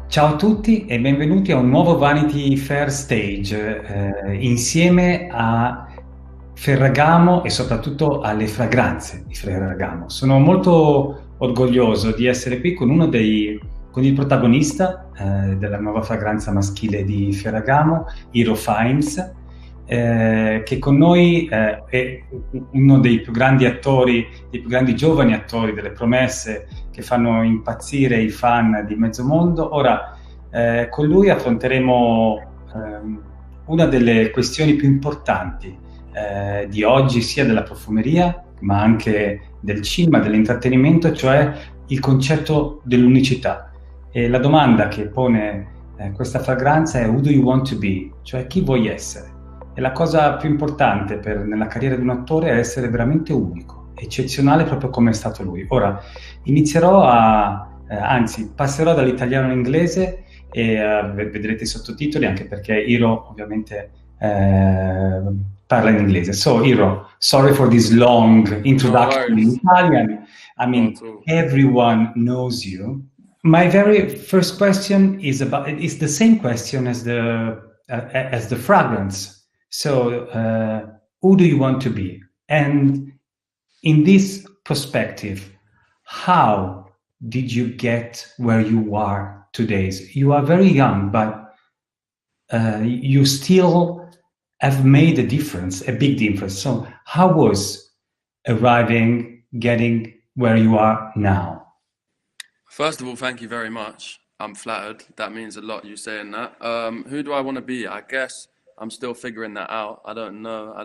Ciao a tutti e benvenuti a un nuovo Vanity Fair Stage insieme a Ferragamo e soprattutto alle fragranze di Ferragamo. Sono molto orgoglioso di essere qui con il protagonista della nuova fragranza maschile di Ferragamo, Hero Fiennes, che con noi è uno dei più grandi attori, dei più grandi giovani attori, delle promesse che fanno impazzire i fan di mezzo mondo. Ora, con lui affronteremo una delle questioni più importanti di oggi, sia della profumeria, ma anche del cinema, dell'intrattenimento, cioè il concetto dell'unicità. E la domanda che pone questa fragranza è: Who do you want to be? Cioè, chi vuoi essere? E la cosa più importante nella carriera di un attore è essere veramente unico, eccezionale proprio come è stato lui. Ora, anzi, passerò dall'italiano all'inglese e vedrete i sottotitoli, anche perché Hiro ovviamente parla in inglese. So, Hiro, sorry for this long introduction in Italian. I mean, everyone knows you. My very first question is the same question as the fragrance. So, who do you want to be? And in this perspective, how did you get where you are today? You are very young, but you still have made a difference, a big difference. So how was getting where you are now? First of all, thank you very much. I'm flattered. That means a lot, you saying that. Who do I want to be? I guess I'm still figuring that out. I don't know. I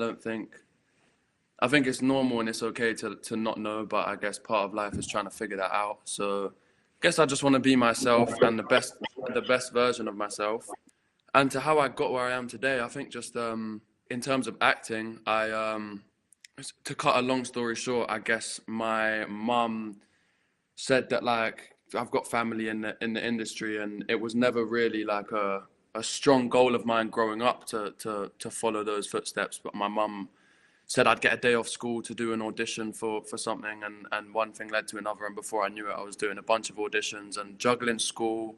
think it's normal and it's okay to not know, but I guess part of life is trying to figure that out. So I guess I just want to be myself and the best version of myself. And to how I got where I am today, I think just in terms of acting, to cut a long story short, I guess my mum said that, like, I've got family in the industry, and it was never really like a strong goal of mine growing up to follow those footsteps. But my mum said I'd get a day off school to do an audition for something, and one thing led to another, and before I knew it, I was doing a bunch of auditions and juggling school,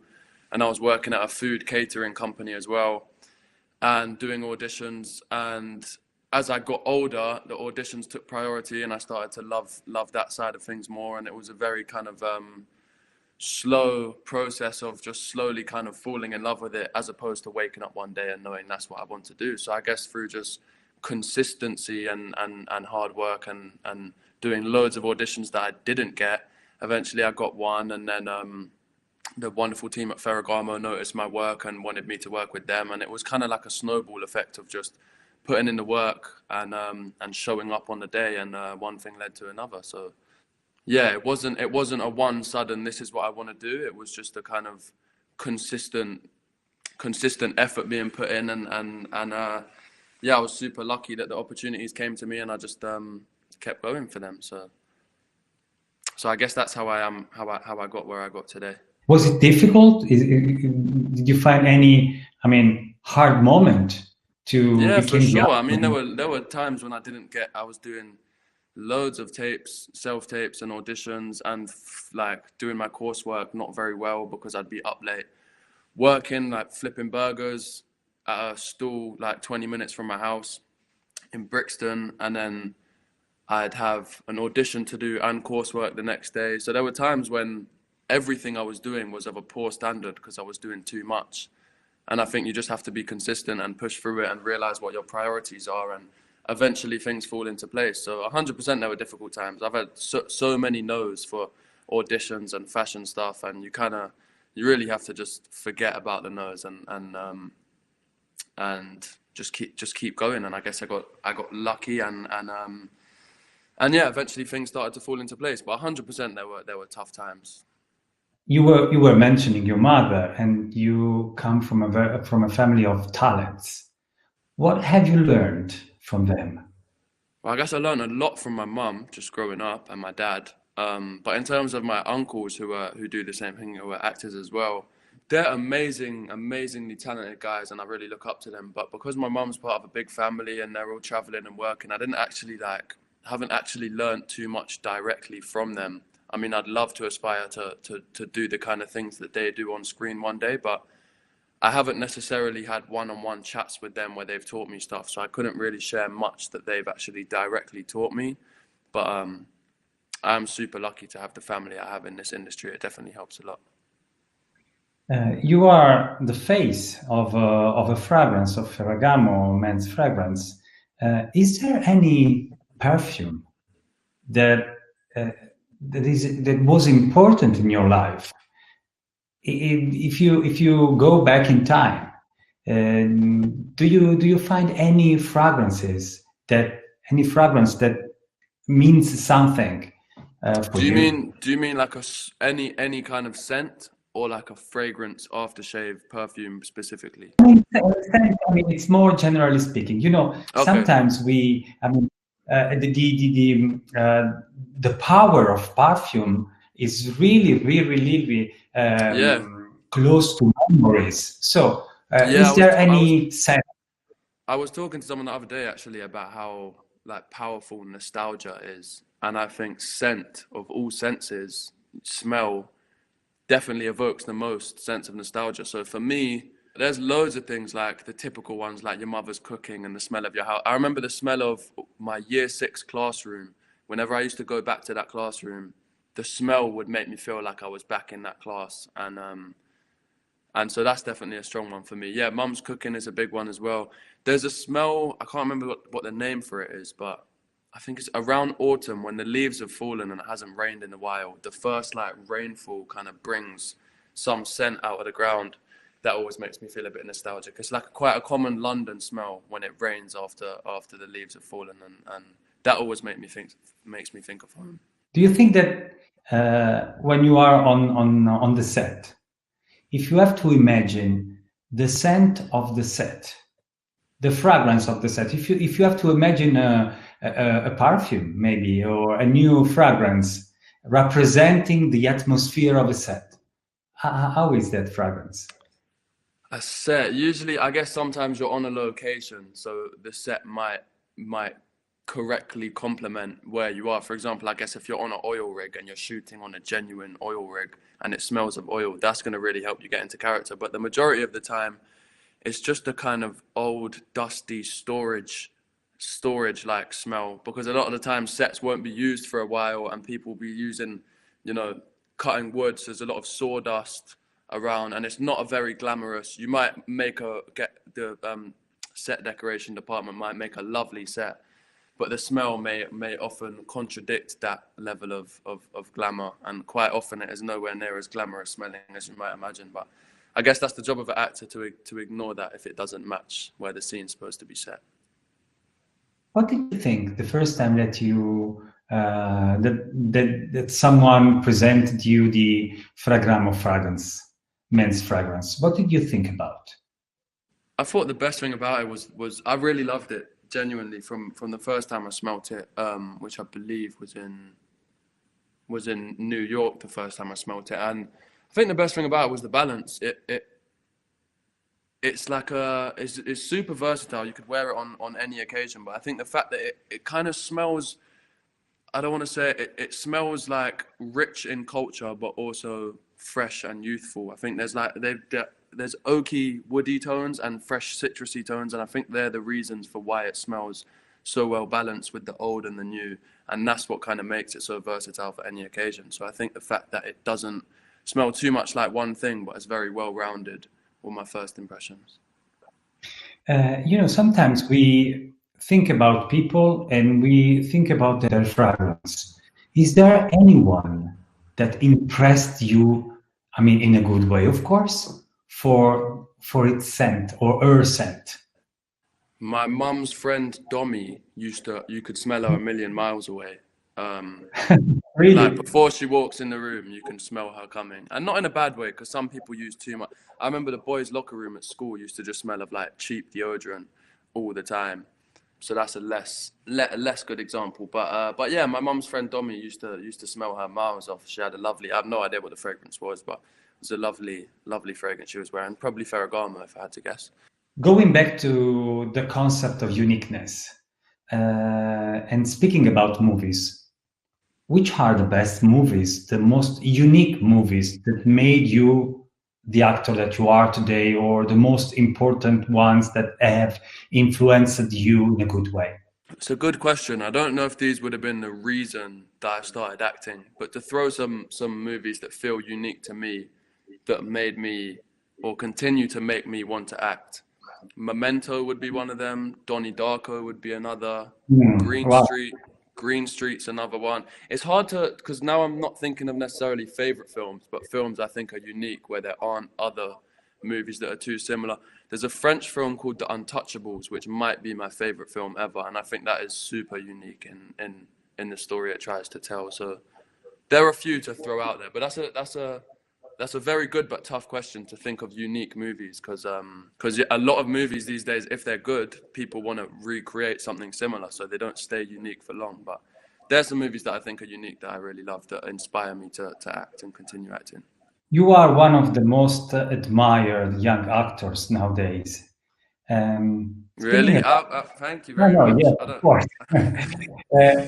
and I was working at a food catering company as well, and doing auditions. And as I got older, the auditions took priority, and I started to love that side of things more. And it was a very kind of slow process of just slowly kind of falling in love with it, as opposed to waking up one day and knowing that's what I want to do. So I guess through just consistency and hard work and doing loads of auditions that I didn't get, eventually I got one. And then the wonderful team at Ferragamo noticed my work and wanted me to work with them. And it was kind of like a snowball effect of just putting in the work and showing up on the day, and one thing led to another. So yeah, it wasn't a one sudden this is what I want to do. It was just a kind of consistent effort being put in, and yeah, I was super lucky that the opportunities came to me, and I just kept going for them. So I guess that's how I got where I got today. Was it difficult? Did you find any, hard moment to Yeah, for become the sure. I actor? mean, there were times when I was doing loads of tapes, self-tapes and auditions, and like doing my coursework not very well because I'd be up late working, like flipping burgers at a stall like 20 minutes from my house in Brixton, and then I'd have an audition to do and coursework the next day. So there were times when everything I was doing was of a poor standard because I was doing too much. And I think you just have to be consistent and push through it and realize what your priorities are, and eventually things fall into place. So 100% there were difficult times. I've had so many no's for auditions and fashion stuff, and you really have to just forget about the no's and just keep going. And I guess I got lucky, and yeah, eventually things started to fall into place. But 100% there were tough times. You were mentioning your mother, and you come from a family of talents. What have you learned from them? Well, I guess I learned a lot from my mum just growing up, and my dad. But in terms of my uncles who do the same thing, who are actors as well, they're amazingly talented guys, and I really look up to them. But because my mum's part of a big family and they're all traveling and working, I haven't actually learned too much directly from them. I mean, I'd love to aspire to do the kind of things that they do on screen one day, but I haven't necessarily had one-on-one chats with them where they've taught me stuff, so I couldn't really share much that they've actually directly taught me. But I'm super lucky to have the family I have in this industry. It definitely helps a lot. You are the face of a fragrance, of Ferragamo men's fragrance. Is there any perfume that that was important in your life? If you go back in time, do you find any fragrance that means something for you? Do you mean like any kind of scent, or like a fragrance aftershave perfume specifically? I mean, it's more generally speaking. Okay. Sometimes the power of perfume is really Yeah. close to memories. So, Yeah, is there any sense? I was talking to someone the other day actually about how like powerful nostalgia is, and I think scent of all senses, smell definitely evokes the most sense of nostalgia. So for me, there's loads of things like the typical ones, like your mother's cooking and the smell of your house. I remember the smell of my year 6 classroom. Whenever I used to go back to that classroom, the smell would make me feel like I was back in that class. And so that's definitely a strong one for me. Yeah, mum's cooking is a big one as well. There's a smell, I can't remember what the name for it is, but I think it's around autumn when the leaves have fallen and it hasn't rained in a while. The first like rainfall kind of brings some scent out of the ground. That always makes me feel a bit nostalgic. It's like quite a common London smell when it rains after the leaves have fallen, and that always makes me think of home. Do you think that when you are on the set, if you have to imagine the scent of the set, the fragrance of the set, if you have to imagine a perfume maybe, or a new fragrance representing the atmosphere of a set, how is that fragrance? A set, usually, I guess sometimes you're on a location, so the set might correctly complement where you are. For example, I guess if you're on an oil rig and you're shooting on a genuine oil rig and it smells of oil, that's going to really help you get into character. But the majority of the time, it's just a kind of old, dusty storage like smell, because a lot of the time sets won't be used for a while and people will be using, cutting wood. So there's a lot of sawdust around, and it's not a very glamorous. You might get the set decoration department might make a lovely set, but the smell may often contradict that level of glamour, and quite often it is nowhere near as glamorous smelling as you might imagine. But I guess that's the job of an actor to ignore that if it doesn't match where the scene's supposed to be set. What did you think the first time that you that someone presented you the Ferragamo fragrance, men's fragrance? What did you think about? I thought the best thing about it was I really loved it genuinely from the first time I smelt it, which I believe was in New York the first time I smelt it, and I think the best thing about it was the balance. It's like it's super versatile. You could wear it on any occasion, but I think the fact that it kind of smells, I don't want to say it smells like rich in culture, but also fresh and youthful. I think there's oaky, woody tones and fresh citrusy tones, and I think they're the reasons for why it smells so well balanced with the old and the new, and that's what kind of makes it so versatile for any occasion. So I think the fact that it doesn't smell too much like one thing, but it's very well rounded, were my first impressions. Sometimes we think about people and we think about their fragrance. Is there anyone that impressed you, I mean, in a good way, of course, for its scent or her scent? My mum's friend Domi you could smell her a million miles away. Really? Like before she walks in the room, you can smell her coming, and not in a bad way, because some people use too much. I remember the boys' locker room at school used to just smell of like cheap deodorant all the time, so that's a less good example. But yeah, my mum's friend Domi used to smell her miles off. She had I have no idea what the fragrance was, but it was a lovely fragrance she was wearing, probably Ferragamo if I had to guess. Going back to the concept of uniqueness, and speaking about movies, which are the best movies, the most unique movies that made you the actor that you are today, or the most important ones that have influenced you in a good way? It's a good question. I don't know if these would have been the reason that I started acting, but to throw some movies that feel unique to me, that made me or continue to make me want to act. Memento would be one of them. Donnie Darko would be another. Green Wow. Street, Green Street's another one. It's hard to, because now I'm not thinking of necessarily favorite films, but films I think are unique where there aren't other movies that are too similar. There's a French film called The Untouchables, which might be my favorite film ever, and I think that is super unique in the story it tries to tell. So there are a few to throw out there, but that's a very good but tough question to think of unique movies, because a lot of movies these days, if they're good, people want to recreate something similar, so they don't stay unique for long. But there's some movies that I think are unique that I really love, that inspire me to act and continue acting. You are one of the most admired young actors nowadays. Speaking Really? about, Thank you no, very no, much. yes, I of don't. course.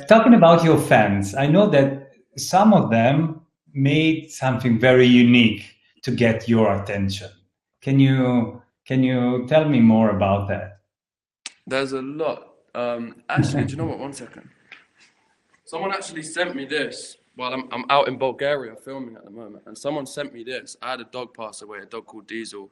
Talking about your fans, I know that some of them made something very unique to get your attention. Can you tell me more about that? There's a lot. Actually, do you know what? One second. Someone actually sent me this while I'm out in Bulgaria filming at the moment, and someone sent me this. I had a dog pass away, a dog called Diesel,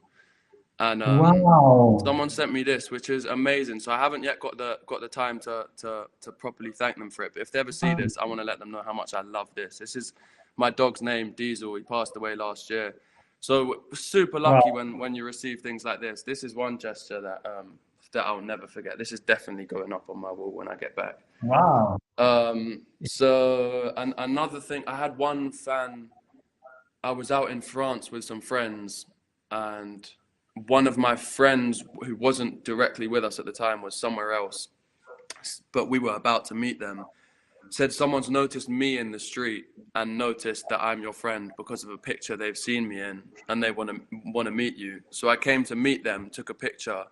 and Wow. someone sent me this, which is amazing. So I haven't yet got the time to properly thank them for it. But if they ever see this, I want to let them know how much I love this. This is my dog's name, Diesel. He passed away last year. So super Wow. lucky when you receive things like this. This is one gesture that I'll never forget. This is definitely going up on my wall when I get back. Wow. So and another thing, I had one fan. I was out in France with some friends, and one of my friends who wasn't directly with us at the time was somewhere else, but we were about to meet them. Said someone's noticed me in the street and noticed that I'm your friend because of a picture they've seen me in, and they want to meet you. So I came to meet them, took a picture,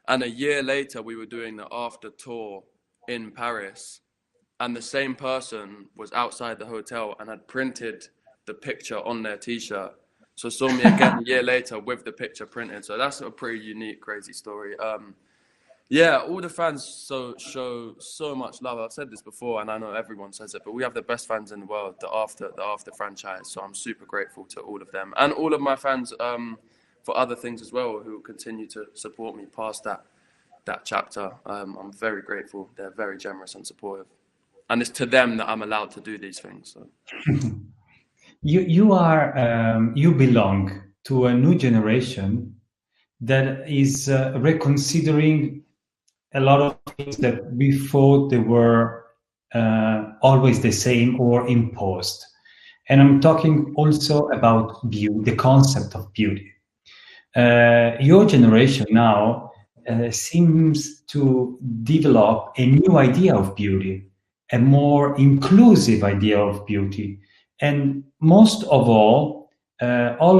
and a year later we were doing the after tour in Paris, and the same person was outside the hotel and had printed the picture on their t-shirt. So saw me again a year later with the picture printed. So that's a pretty unique, crazy story. Yeah, all the fans show so much love. I've said this before, and I know everyone says it, but we have the best fans in the world, the After franchise. So I'm super grateful to all of them and all of my fans for other things as well, who continue to support me past that chapter. I'm very grateful. They're very generous and supportive, and it's to them that I'm allowed to do these things. So. You belong to a new generation that is reconsidering a lot of things that we thought they were always the same or imposed. And I'm talking also about beauty, the concept of beauty. Your generation now seems to develop a new idea of beauty, a more inclusive idea of beauty. And most of all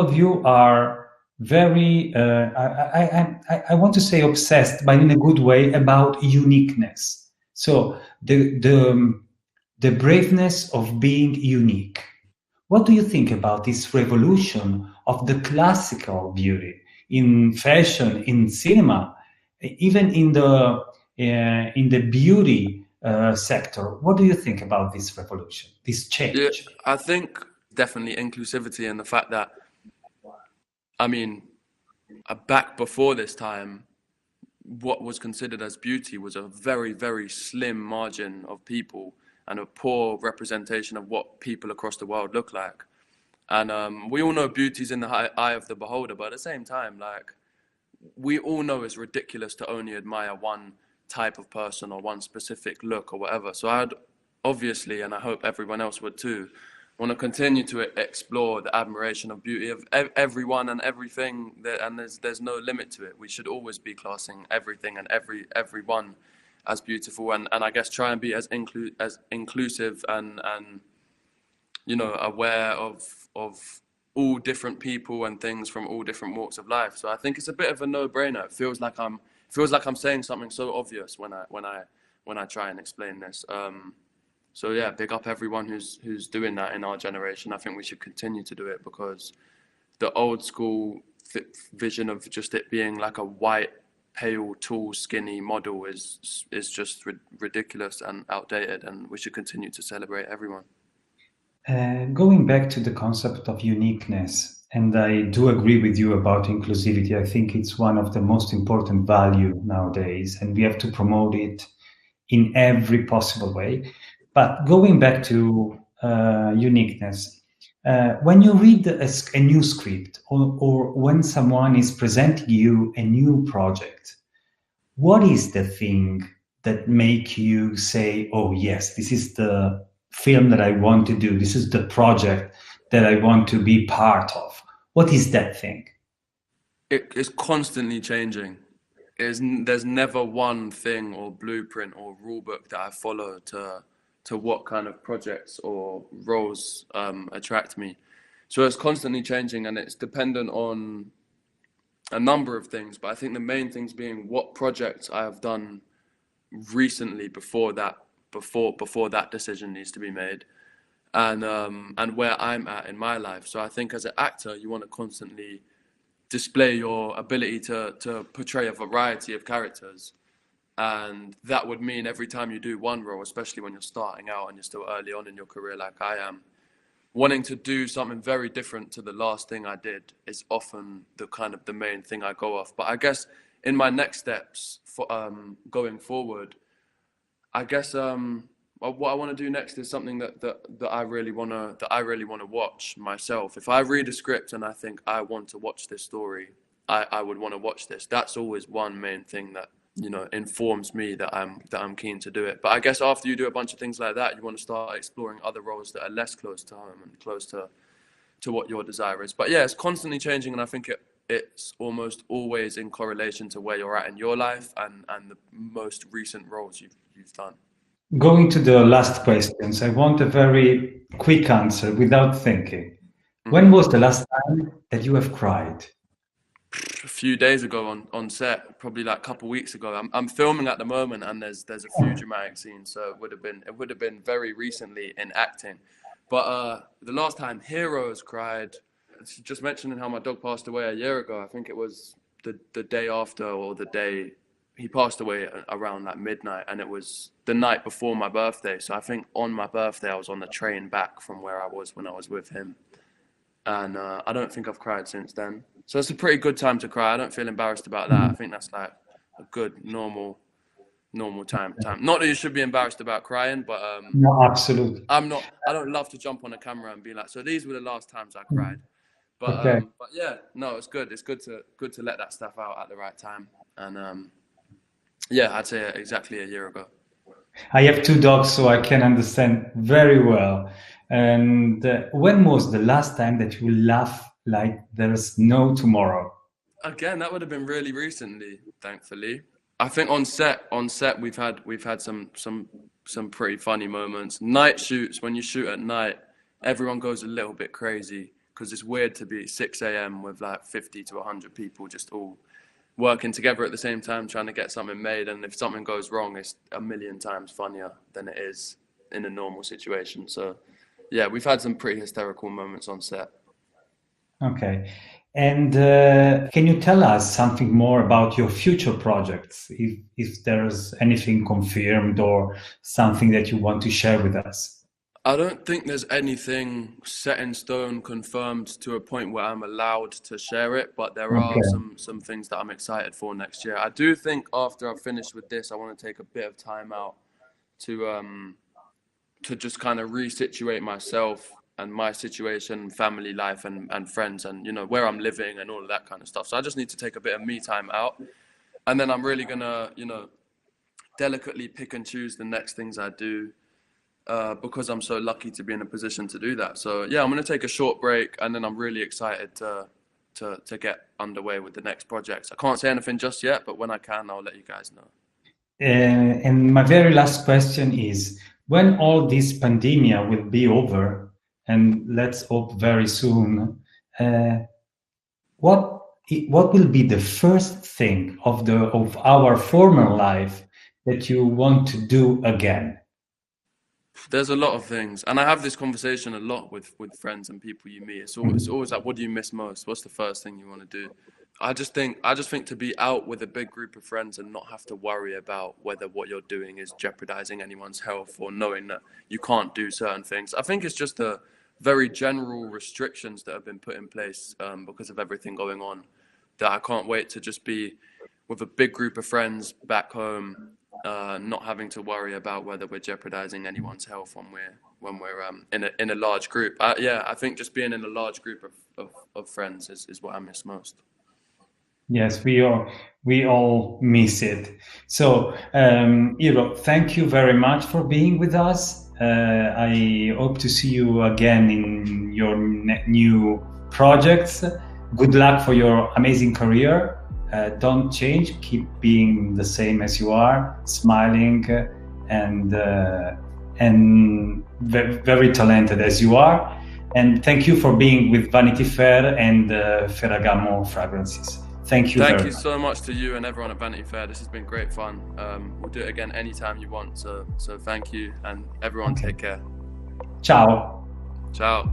of you are very, I want to say obsessed, but in a good way, about uniqueness. So the braveness of being unique. What do you think about this revolution of the classical beauty in fashion, in cinema, even in the beauty sector? What do you think about this revolution, this Yeah, change? I think definitely inclusivity and the fact that, I mean, back before this time, what was considered as beauty was a very, very slim margin of people and a poor representation of what people across the world look like. And we all know beauty's in the eye of the beholder, but at the same time, like, we all know it's ridiculous to only admire one type of person or one specific look or whatever. So I'd obviously, and I hope everyone else would too, want to continue to explore the admiration of beauty of everyone and everything, and there's no limit to it. We should always be classing everything and everyone as beautiful, and I guess try and be as inclusive and aware of all different people and things from all different walks of life. So I think it's a bit of a no-brainer. It feels like I'm saying something so obvious when I try and explain this. So yeah, big up everyone who's doing that in our generation. I think we should continue to do it, because the old school vision of just it being like a white, pale, tall, skinny model is just ridiculous and outdated, and we should continue to celebrate everyone. Going back to the concept of uniqueness, and I do agree with you about inclusivity. I think it's one of the most important value nowadays, and we have to promote it in every possible way. But going back to uniqueness, when you read a new script, or when someone is presenting you a new project, what is the thing that make you say, oh yes, this is the film that I want to do, this is the project that I want to be part of? What is that thing? It is constantly changing. There's never one thing or blueprint or rule book that I follow to what kind of projects or roles attract me. So it's constantly changing, and it's dependent on a number of things. But I think the main things being what projects I have done recently before that decision needs to be made, and where I'm at in my life. So I think as an actor, you want to constantly display your ability to portray a variety of characters. And that would mean every time you do one role, especially when you're starting out and you're still early on in your career like I am, wanting to do something very different to the last thing I did is often the main thing I go off. But I guess in my next steps for going forward, I guess what I want to do next is something that I really want to watch myself. If I read a script and I think I want to watch this story, I would want to watch this. That's always one main thing that, you know, informs me that I'm keen to do it. But I guess after you do a bunch of things like that, you want to start exploring other roles that are less close to home and close to what your desire is. But yeah, it's constantly changing, and I think it's almost always in correlation to where you're at in your life and the most recent roles you've done. Going to the last questions, I want a very quick answer without thinking. When was the last time that you have cried? A few days ago on set, probably like a couple of weeks ago. I'm filming at the moment, and there's a few dramatic scenes, so it would have been very recently in acting. But the last time Heroes cried, just mentioning how my dog passed away a year ago. I think it was the day after, or the day he passed away, around like midnight, and it was the night before my birthday. So I think on my birthday I was on the train back from where I was when I was with him, and I don't think I've cried since then. So it's a pretty good time to cry. I don't feel embarrassed about that. I think that's like a good normal time. Not that you should be embarrassed about crying, but No, absolutely. I don't love to jump on a camera and be like, so these were the last times I cried. But Okay. but yeah, no, it's good. It's good to let that stuff out at the right time. And yeah, I'd say exactly a year ago. I have two dogs, so I can understand very well. And when was the last time that you laughed like there's no tomorrow? Again, that would have been really recently, thankfully. I think on set we've had some pretty funny moments. Night shoots, when you shoot at night, everyone goes a little bit crazy, because it's weird to be 6 a.m. with like 50 to 100 people just all working together at the same time trying to get something made, and if something goes wrong, it's a million times funnier than it is in a normal situation. So yeah, we've had some pretty hysterical moments on set. Okay. And can you tell us something more about your future projects, if there's anything confirmed or something that you want to share with us? I don't think there's anything set in stone, confirmed to a point where I'm allowed to share it, but there are Okay. some things that I'm excited for next year. I do think after I've finished with this, I want to take a bit of time out to just kind of resituate myself and my situation, family life, and friends, and you know where I'm living and all of that kind of stuff. So I just need to take a bit of me time out, and then I'm really gonna, you know, delicately pick and choose the next things I do, because I'm so lucky to be in a position to do that. So yeah, I'm going to take a short break, and then I'm really excited to get underway with the next projects. I can't say anything just yet, but when I can, I'll let you guys know. And my very last question is, when all this pandemia will be over, and let's hope very soon, uh, what will be the first thing of our former life that you want to do again? There's a lot of things, and I have this conversation a lot with friends and people you meet. It's always like, what do you miss most? What's the first thing you want to do? I just think to be out with a big group of friends and not have to worry about whether what you're doing is jeopardizing anyone's health, or knowing that you can't do certain things. I think it's just the very general restrictions that have been put in place because of everything going on, that I can't wait to just be with a big group of friends back home, not having to worry about whether we're jeopardizing anyone's health when we're in a large group. Yeah, I think just being in a large group of friends is what I miss most. Yes, we all miss it. So, Hero, thank you very much for being with us. I hope to see you again in your new projects. Good luck for your amazing career. Don't change. Keep being the same as you are, smiling and very talented as you are. And thank you for being with Vanity Fair and Ferragamo Fragrances. Thank you Thank very you much. so much to you and everyone at Vanity Fair. This has been great fun. We'll do it again anytime you want. So thank you, and everyone Okay. take care. Ciao. Ciao.